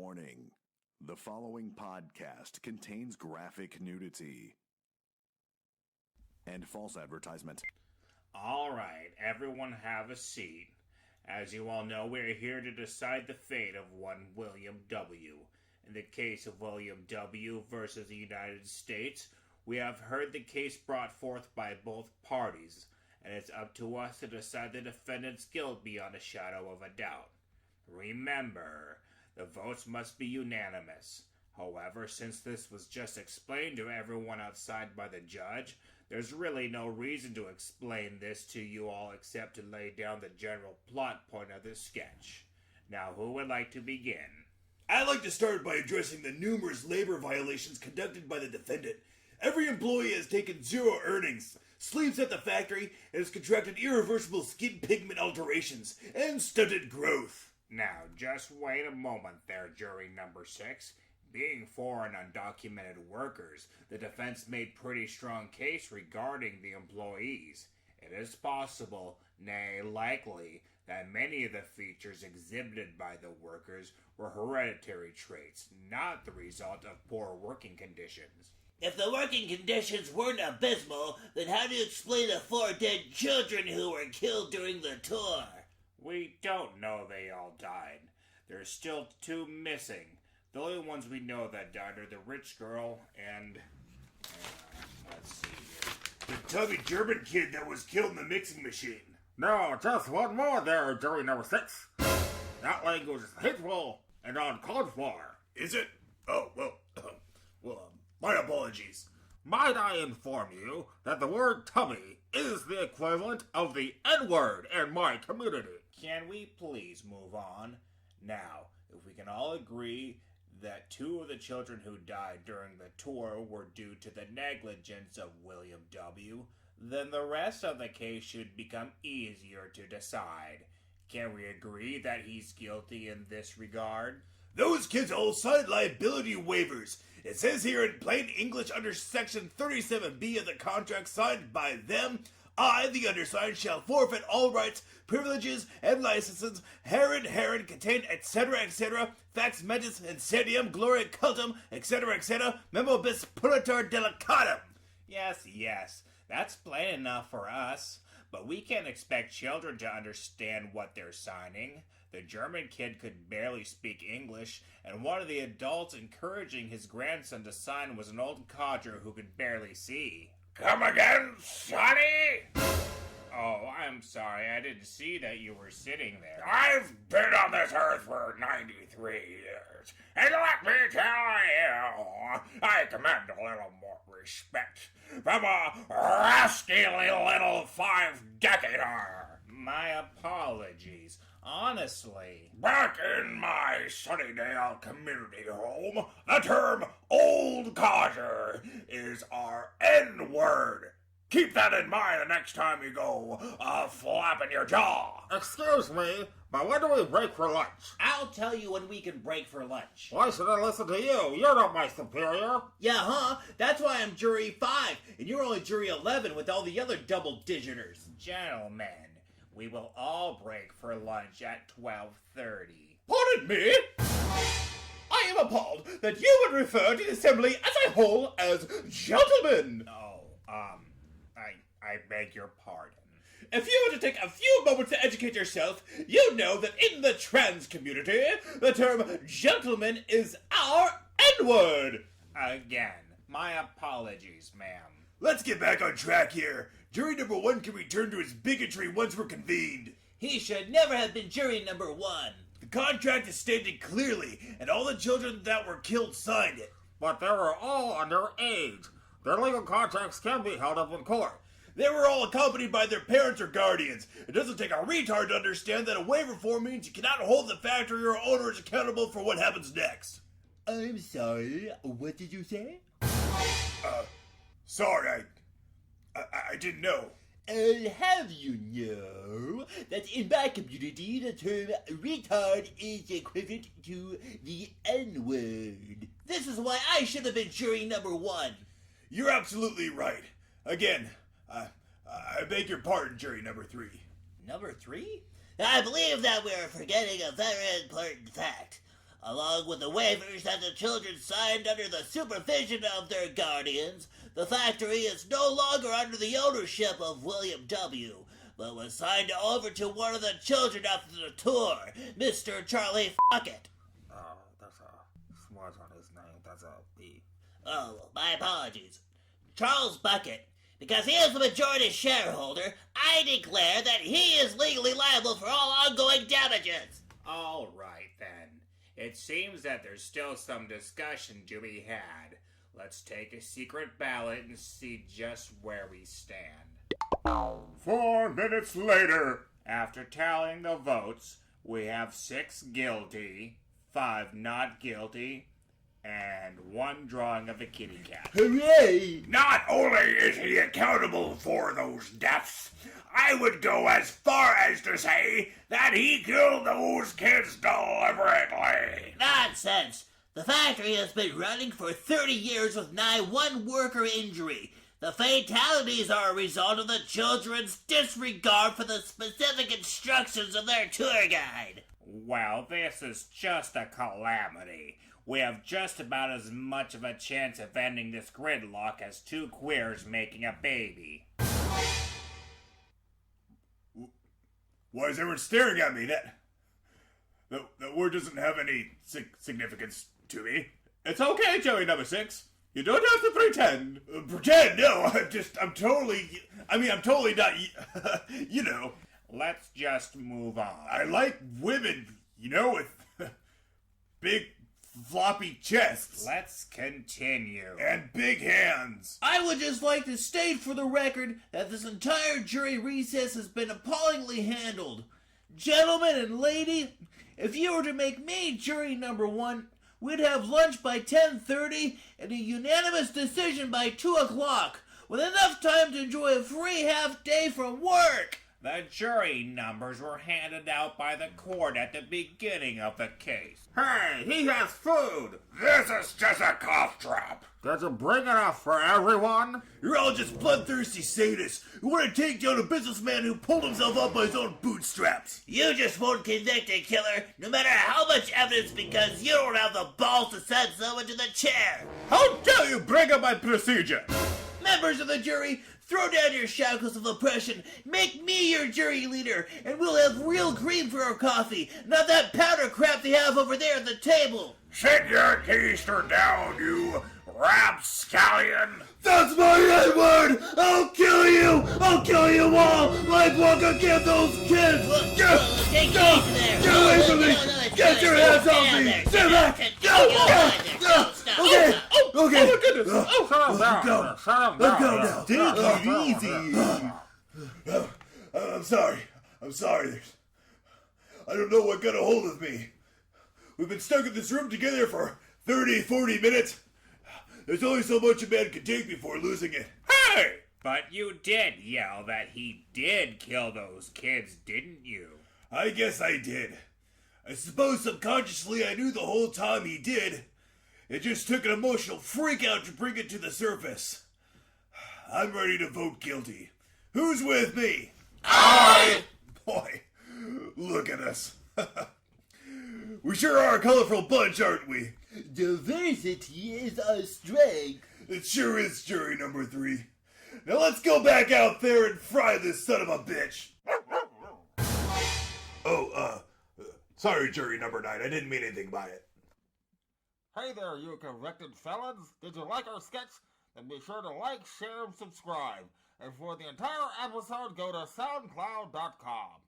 Warning. The following podcast contains graphic nudity and false advertisement. All right, everyone have a seat. As you all know, we're here to decide the fate of one William W. In the case of William W. versus the United States, we have heard the case brought forth by both parties, and it's up to us to decide the defendant's guilt beyond a shadow of a doubt. Remember, the votes must be unanimous. However, since this was just explained to everyone outside by the judge, there's really no reason to explain this to you all except to lay down the general plot point of the sketch. Now, who would like to begin? I'd like to start by addressing the numerous labor violations conducted by the defendant. Every employee has taken zero earnings, sleeps at the factory, and has contracted irreversible skin pigment alterations and stunted growth. Now, just wait a moment there, jury number 6. Being foreign undocumented workers, the defense made pretty strong case regarding the employees. It is possible, nay likely, that many of the features exhibited by the workers were hereditary traits, not the result of poor working conditions. If the working conditions weren't abysmal, then how do you explain the 4 dead children who were killed during the tour? We don't know they all died. There's still 2 missing. The only ones we know that died are the rich girl and... let's see here. The tubby German kid that was killed in the mixing machine. No, just one more there, jury number 6. That language is hateful and uncalled for. Is it? Oh, well, my apologies. Might I inform you that the word tummy is the equivalent of the N-word in my community? Can we please move on? Now, if we can all agree that 2 of the children who died during the tour were due to the negligence of William W., then the rest of the case should become easier to decide. Can we agree that he's guilty in this regard? Those kids all signed liability waivers. It says here in plain English under section 37B of the contract signed by them, I, the undersigned, shall forfeit all rights, privileges, and licenses herein contained, etc., fax mentis incendium gloria cultum, etc., memo bis punitor delicatum. Yes, that's plain enough for us. But we can't expect children to understand what they're signing. The German kid could barely speak English, and one of the adults encouraging his grandson to sign was an old codger who could barely see. Come again, Sonny? Oh, I'm sorry, I didn't see that you were sitting there. I've been on this earth for 93 years, and let me tell you, I command a little more respect from a rascally little 5-decader. My apologies. Honestly. Back in my Sunnydale community home, the term old codger is our N-word. Keep that in mind the next time you go flapping your jaw. Excuse me, but when do we break for lunch? I'll tell you when we can break for lunch. Why should I listen to you? You're not my superior. Yeah, huh? That's why I'm jury 5, and you're only jury 11 with all the other double-digiters. Gentlemen, we will all break for lunch at 12:30. Pardon me? I am appalled that you would refer to the assembly as a whole as gentlemen. Oh, I beg your pardon. If you were to take a few moments to educate yourself, you'd know that in the trans community, the term gentleman is our N-word. Again, my apologies, ma'am. Let's get back on track here. Jury number 1 can return to his bigotry once we're convened. He should never have been jury number 1. The contract is stated clearly, and all the children that were killed signed it. But they were all underage. Their legal contracts can be held up in court. They were all accompanied by their parents or guardians. It doesn't take a retard to understand that a waiver form means you cannot hold the factory or owners accountable for what happens next. I'm sorry, what did you say? Sorry, I didn't know. I'll have you know that in my community the term retard is equivalent to the N-word. This is why I should have been jury number 1. You're absolutely right. Again, I beg your pardon, jury number 3. Number 3? I believe that we're forgetting a very important fact. along with the waivers that the children signed under the supervision of their guardians, the factory is no longer under the ownership of William W., but was signed over to one of the children after the tour, Mr. Charlie Fuckett. That's a smudge on his name. That's a B. Oh, my apologies. Charles Bucket. Because he is the majority shareholder, I declare that he is legally liable for all ongoing damages. All right, then. It seems that there's still some discussion to be had. Let's take a secret ballot and see just where we stand. 4 minutes later. After tallying the votes, we have 6 guilty, 5 not guilty, and 1 drawing of a kitty cat. Hooray! Not only is he accountable for those deaths, I would go as far as to say that he killed those kids deliberately. Nonsense! The factory has been running for 30 years with nigh 1 worker injury. The fatalities are a result of the children's disregard for the specific instructions of their tour guide. Well, this is just a calamity. We have just about as much of a chance of ending this gridlock as 2 queers making a baby. Why is everyone staring at me? That word doesn't have any significance to me. It's okay, Joey number 6. You don't have to pretend. Pretend? No, I'm totally not, you know. Let's just move on. I like women, with big floppy chests. Let's continue. And big hands. I would just like to state for the record that this entire jury recess has been appallingly handled. Gentlemen and lady, if you were to make me jury number 1, we'd have lunch by 10:30 and a unanimous decision by 2 o'clock, with enough time to enjoy a free half day from work. The jury numbers were handed out by the court at the beginning of the case. Hey, he has food. This is just a cough drop. Does it bring enough for everyone? You're all just bloodthirsty sadists who want to take down a businessman who pulled himself up by his own bootstraps. You just won't convict a killer, no matter how much evidence, because you don't have the balls to send someone to the chair. How dare you bring up my procedure? Members of the jury, throw down your shackles of oppression, make me your jury leader, and we'll have real cream for our coffee, not that powder crap they have over there at the table. Sit your keister down, you rapscallion. That's my N-word! I'll kill you! I'll kill you all! Like Wonka killed those kids! Take it easy there. Get away from me! Get your hands off me! Stay back! Okay! Okay! Oh, goodness. Settle down. Settle Let's go down. now. Take it easy. I'm sorry. I don't know what got a hold of me. We've been stuck in this room together for 30, 40 minutes. There's only so much a man can take before losing it. Hey! But you did yell that he did kill those kids, didn't you? I guess I did. I suppose subconsciously I knew the whole time he did. It just took an emotional freak out to bring it to the surface. I'm ready to vote guilty. Who's with me? I! Boy, look at us. We sure are a colorful bunch, aren't we? Diversity is a strength. It sure is, jury number 3. Now let's go back out there and fry this son of a bitch. Sorry, jury number 9. I didn't mean anything by it. Hey there, you convicted felons. Did you like our sketch? Then be sure to like, share, and subscribe. And for the entire episode, go to SoundCloud.com.